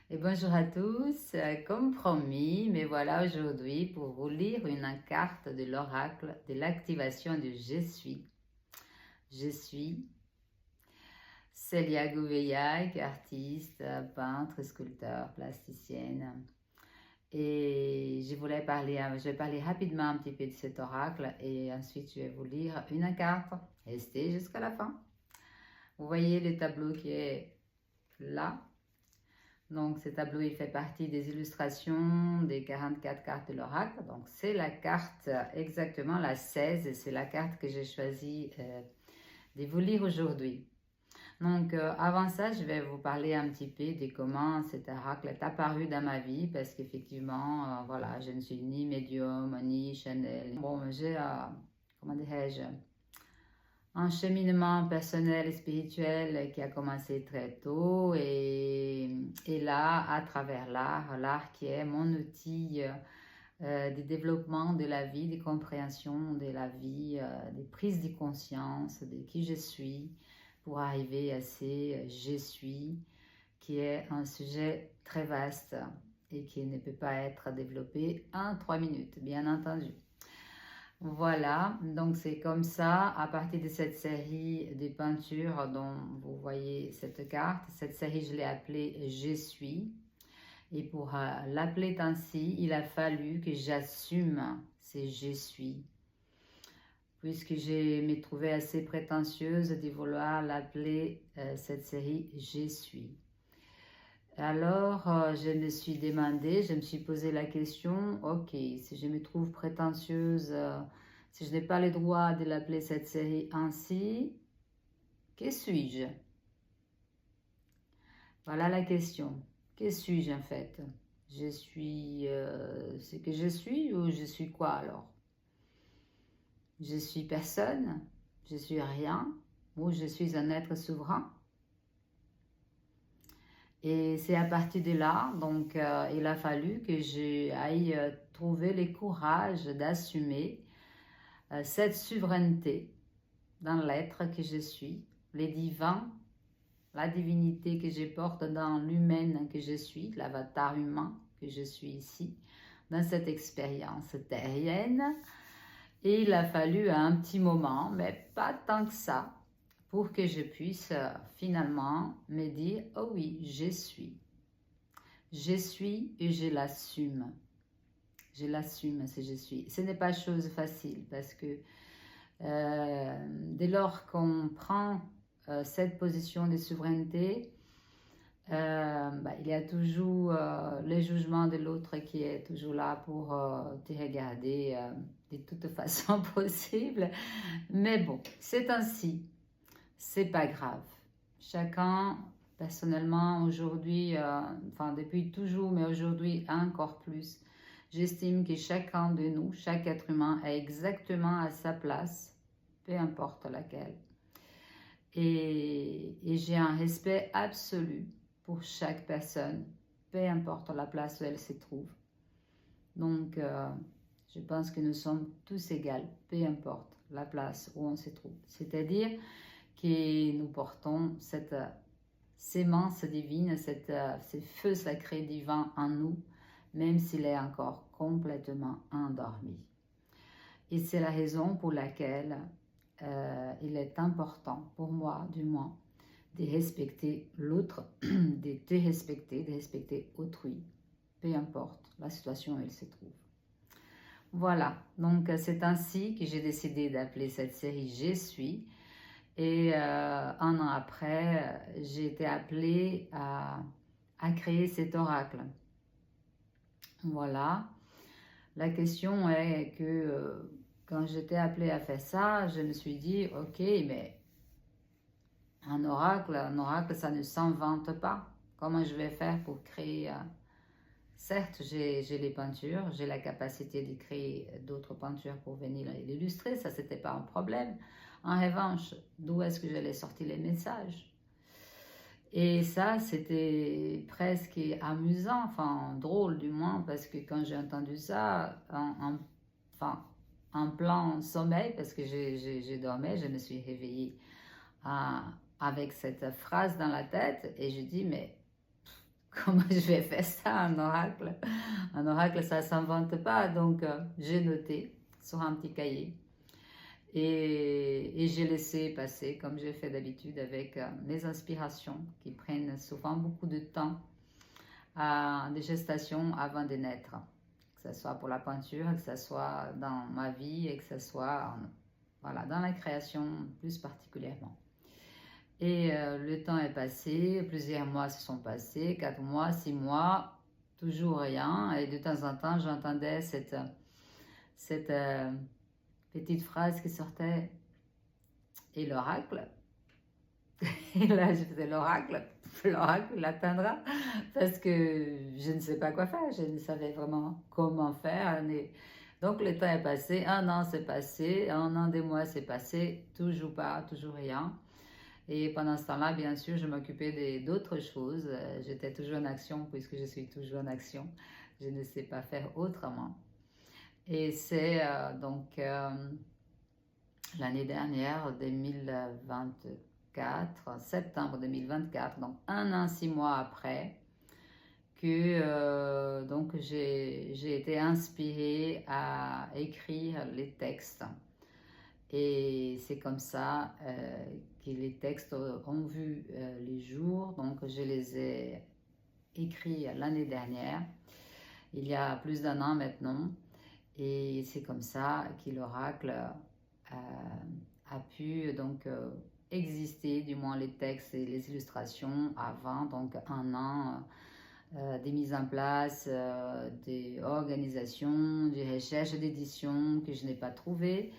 Et bonjour à tous, comme promis, me voilà aujourd'hui pour vous lire une carte de l'oracle de l'activation du Je suis. Je suis Célia Gouveillak, artiste, peintre, sculpteur, plasticienne. Et je vais parler rapidement un petit peu de cet oracle et ensuite je vais vous lire une carte. Restez jusqu'à la fin. Vous voyez le tableau qui est là. Donc, ce tableau, il fait partie des illustrations des 44 cartes de l'oracle. Donc, c'est la carte exactement la 16 et c'est la carte que j'ai choisi de vous lire aujourd'hui. Donc, avant ça, je vais vous parler un petit peu de comment cet oracle est apparu dans ma vie parce qu'effectivement, voilà, je ne suis ni médium, ni Chanel. Bon, j'ai, comment dirais-je, un cheminement personnel et spirituel qui a commencé très tôt et là, à travers l'art qui est mon outil de développement de la vie, de compréhension de la vie, de prise de conscience de qui je suis pour arriver à ces je suis, qui est un sujet très vaste et qui ne peut pas être développé en 3 minutes, bien entendu. Voilà, donc c'est comme ça, à partir de cette série de peintures dont vous voyez cette carte, cette série je l'ai appelée Je suis, et pour l'appeler ainsi, il a fallu que j'assume ce Je suis, puisque je me trouvais assez prétentieuse de vouloir l'appeler cette série Je suis. Alors, je me suis demandé, je me suis posé la question, ok, si je me trouve prétentieuse, si je n'ai pas le droit de l'appeler cette série ainsi, que suis-je? Voilà la question. Que suis-je en fait? Je suis ce que je suis ou je suis quoi alors? Je suis personne, je suis rien ou je suis un être souverain? Et c'est à partir de là, donc il a fallu que j'aille trouver le courage d'assumer cette souveraineté dans l'être que je suis, les divins, la divinité que je porte dans l'humaine que je suis, l'avatar humain que je suis ici, dans cette expérience terrienne. Et il a fallu un petit moment, mais pas tant que ça, pour que je puisse finalement me dire, oh oui, je suis. Je suis et je l'assume. Je l'assume si je suis. Ce n'est pas chose facile parce que dès lors qu'on prend cette position de souveraineté, il y a toujours le jugement de l'autre qui est toujours là pour te regarder de toute façon possible. Mais bon, c'est ainsi. C'est pas grave. Chacun, personnellement, aujourd'hui, enfin depuis toujours, mais aujourd'hui encore plus, j'estime que chacun de nous, chaque être humain, est exactement à sa place, peu importe laquelle. Et j'ai un respect absolu pour chaque personne, peu importe la place où elle se trouve. Donc, je pense que nous sommes tous égaux, peu importe la place où on se trouve. C'est-à-dire que nous portons cette sémence divine, ce feu sacré divin en nous, même s'il est encore complètement endormi. Et c'est la raison pour laquelle il est important, pour moi du moins, de respecter l'autre, de te respecter, de respecter autrui, peu importe la situation où il se trouve. Voilà, donc c'est ainsi que j'ai décidé d'appeler cette série Je suis. Et un an après, j'ai été appelée à créer cet oracle. Voilà. La question est que quand j'étais appelée à faire ça, je me suis dit, ok, mais un oracle, ça ne s'invente pas. Comment je vais faire pour créer Certes, j'ai les peintures, j'ai la capacité de créer d'autres peintures pour venir l'illustrer, ça c'était pas un problème. En revanche, d'où est-ce que j'allais sortir les messages? Et ça, c'était presque amusant, enfin drôle du moins, parce que quand j'ai entendu ça, en plein sommeil, parce que je dormais, je me suis réveillée avec cette phrase dans la tête et je dis, mais comment je vais faire ça, un oracle? Un oracle, ça ne s'invente pas. Donc, j'ai noté sur un petit cahier. Et j'ai laissé passer, comme j'ai fait d'habitude, avec mes inspirations qui prennent souvent beaucoup de temps à des gestations avant de naître. Que ce soit pour la peinture, que ce soit dans ma vie et que ce soit voilà, dans la création plus particulièrement. Et le temps est passé, plusieurs mois se sont passés, 4 mois, 6 mois, toujours rien. Et de temps en temps, j'entendais cette petite phrase qui sortait. Et l'oracle, et là je faisais l'oracle l'atteindra, parce que je ne sais pas quoi faire, je ne savais vraiment comment faire. Donc le temps est passé, un an s'est passé, un an, des mois s'est passé, toujours pas, toujours rien. Et pendant ce temps-là, bien sûr, je m'occupais d'autres choses. J'étais toujours en action, puisque je suis toujours en action. Je ne sais pas faire autrement. Et c'est donc l'année dernière, 2024, septembre 2024, donc 1 an, 6 mois après, que donc j'ai été inspirée à écrire les textes. Et c'est comme ça que les textes ont vu les jours. Donc je les ai écrits l'année dernière, il y a plus d'1 an maintenant. Et c'est comme ça que l'oracle a pu donc exister, du moins les textes et les illustrations avant, donc 1 an, des mises en place, des organisations, des recherches d'édition que je n'ai pas trouvées.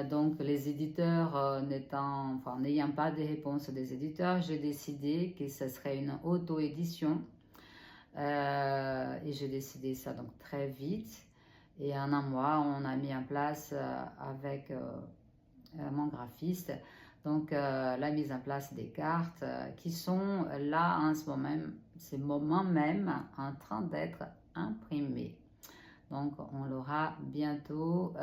Donc les éditeurs n'ayant pas de réponse des éditeurs, j'ai décidé que ce serait une auto-édition. Et j'ai décidé ça donc très vite. Et en 1 mois, on a mis en place avec mon graphiste donc la mise en place des cartes qui sont là en ce moment même en train d'être imprimées. Donc on l'aura bientôt.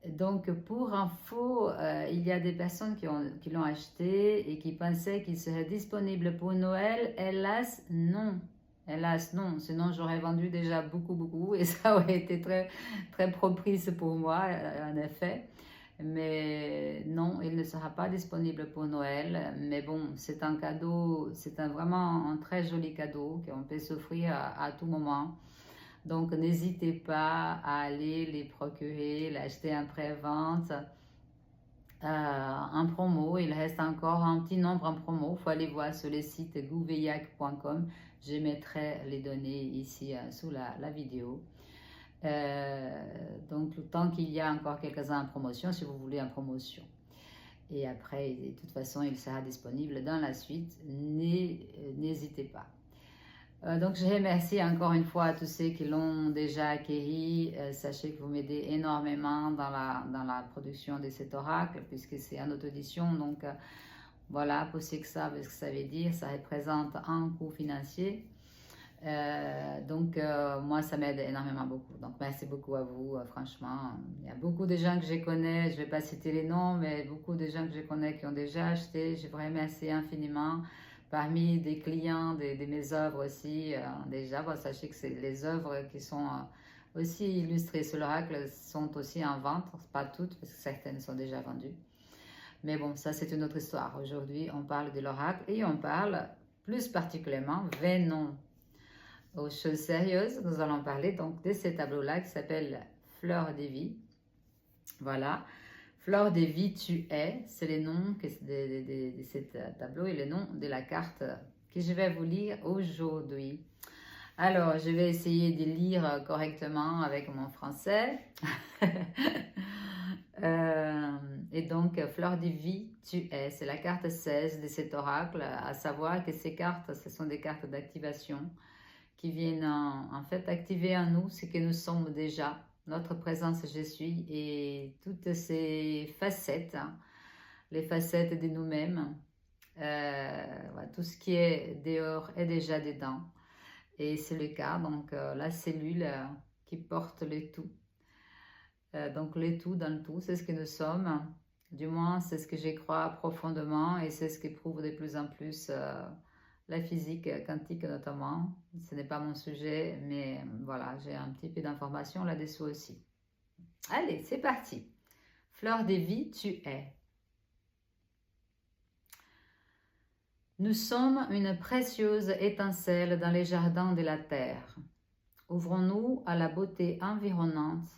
Donc pour info, il y a des personnes qui l'ont acheté et qui pensaient qu'il serait disponible pour Noël. Hélas, non. Hélas, non. Sinon, j'aurais vendu déjà beaucoup et ça aurait été très, très propice pour moi, en effet. Mais non, il ne sera pas disponible pour Noël. Mais bon, c'est un cadeau, vraiment un très joli cadeau qu'on peut s'offrir à tout moment. Donc, n'hésitez pas à aller les procurer, l'acheter en pré-vente, en promo. Il reste encore un petit nombre en promo. Il faut aller voir sur le site gouveillac.com. Je mettrai les données ici sous la vidéo. Donc, le temps qu'il y a encore quelques-uns en promotion, si vous voulez en promotion. Et après, de toute façon, il sera disponible dans la suite. N'hésitez pas. Donc, je remercie encore une fois à tous ceux qui l'ont déjà acquis. Sachez que vous m'aidez énormément dans la production de cet oracle, puisque c'est en auto-édition. Donc, voilà, pour ceux qui savent ce que ça veut dire, ça représente un coût financier. Donc, moi, ça m'aide énormément beaucoup. Donc, merci beaucoup à vous, franchement. Il y a beaucoup de gens que je connais, je ne vais pas citer les noms, mais beaucoup de gens que je connais qui ont déjà acheté. Je vous remercie infiniment. Parmi des clients de mes œuvres aussi, déjà, sachez que les œuvres qui sont aussi illustrées sur l'oracle sont aussi en vente, pas toutes, parce que certaines sont déjà vendues. Mais bon, ça c'est une autre histoire. Aujourd'hui, on parle de l'oracle et on parle plus particulièrement, venons aux choses sérieuses. Nous allons parler donc de ce tableau-là qui s'appelle Fleur de vie. Voilà. Fleur de vie, tu es, c'est le nom de ce tableau et le nom de la carte que je vais vous lire aujourd'hui. Alors, je vais essayer de lire correctement avec mon français. Et donc, Fleur de vie, tu es, c'est la carte 16 de cet oracle, à savoir que ces cartes, ce sont des cartes d'activation qui viennent en fait activer en nous ce que nous sommes déjà. Notre présence je suis et toutes ces facettes, les facettes de nous-mêmes, voilà, tout ce qui est dehors est déjà dedans. Et c'est le cas, donc la cellule qui porte le tout. Donc le tout dans le tout, c'est ce que nous sommes. Du moins, c'est ce que j'y crois profondément et c'est ce qui prouve de plus en plus la physique quantique notamment. Ce n'est pas mon sujet, mais voilà, j'ai un petit peu d'informations là-dessus aussi. Allez, c'est parti. Fleur de vie, tu es. Nous sommes une précieuse étincelle dans les jardins de la terre. Ouvrons-nous à la beauté environnante.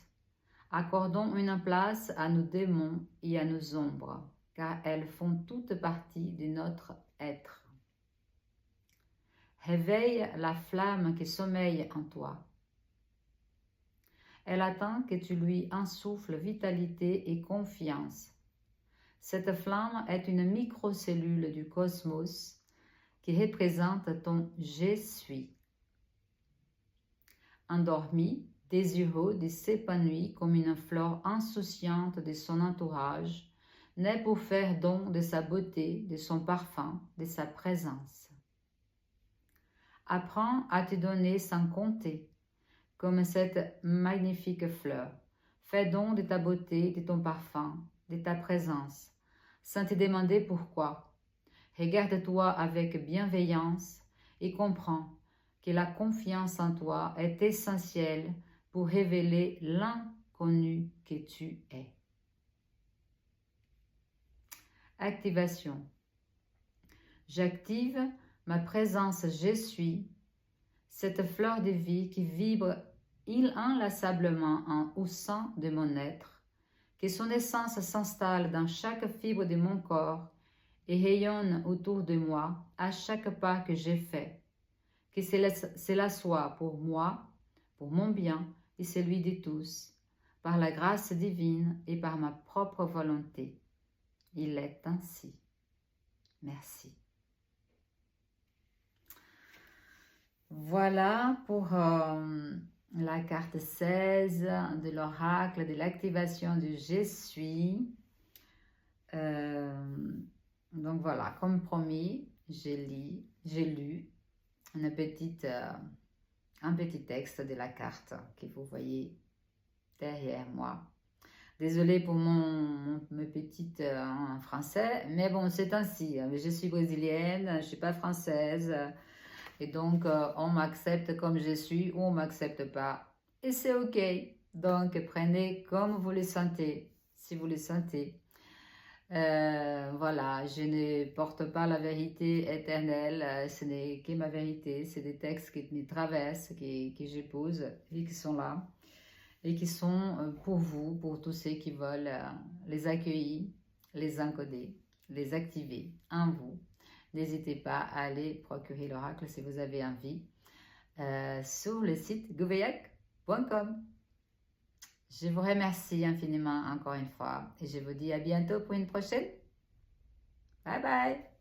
Accordons une place à nos démons et à nos ombres, car elles font toute partie de notre être. Réveille la flamme qui sommeille en toi. Elle attend que tu lui insouffles vitalité et confiance. Cette flamme est une microcellule du cosmos qui représente ton « je suis ». Endormi, désireux de s'épanouir comme une fleur insouciante de son entourage, naît pour faire don de sa beauté, de son parfum, de sa présence. Apprends à te donner sans compter, comme cette magnifique fleur. Fais don de ta beauté, de ton parfum, de ta présence, sans te demander pourquoi. Regarde-toi avec bienveillance et comprends que la confiance en toi est essentielle pour révéler l'inconnu que tu es. Activation. J'active ma présence je suis, cette fleur de vie qui vibre inlassablement au sein de mon être, que son essence s'installe dans chaque fibre de mon corps et rayonne autour de moi à chaque pas que j'ai fait. Que cela soit pour moi, pour mon bien et celui de tous, par la grâce divine et par ma propre volonté. Il est ainsi. Merci. Voilà pour la carte 16 de l'oracle de l'activation du Je suis. Donc voilà, comme promis, j'ai lu un petit texte de la carte que vous voyez derrière moi. Désolée pour mes petites en français, mais bon, c'est ainsi. Je suis brésilienne, je ne suis pas française. Et donc, on m'accepte comme je suis ou on ne m'accepte pas. Et c'est OK. Donc, prenez comme vous le sentez, si vous le sentez. Voilà, je ne porte pas la vérité éternelle, ce n'est que ma vérité, c'est des textes qui me traversent, que j'épouse et qui sont là, et qui sont pour vous, pour tous ceux qui veulent les accueillir, les encoder, les activer en vous. N'hésitez pas à aller procurer l'oracle si vous avez envie sur le site gouveyac.com. Je vous remercie infiniment encore une fois et je vous dis à bientôt pour une prochaine. Bye bye!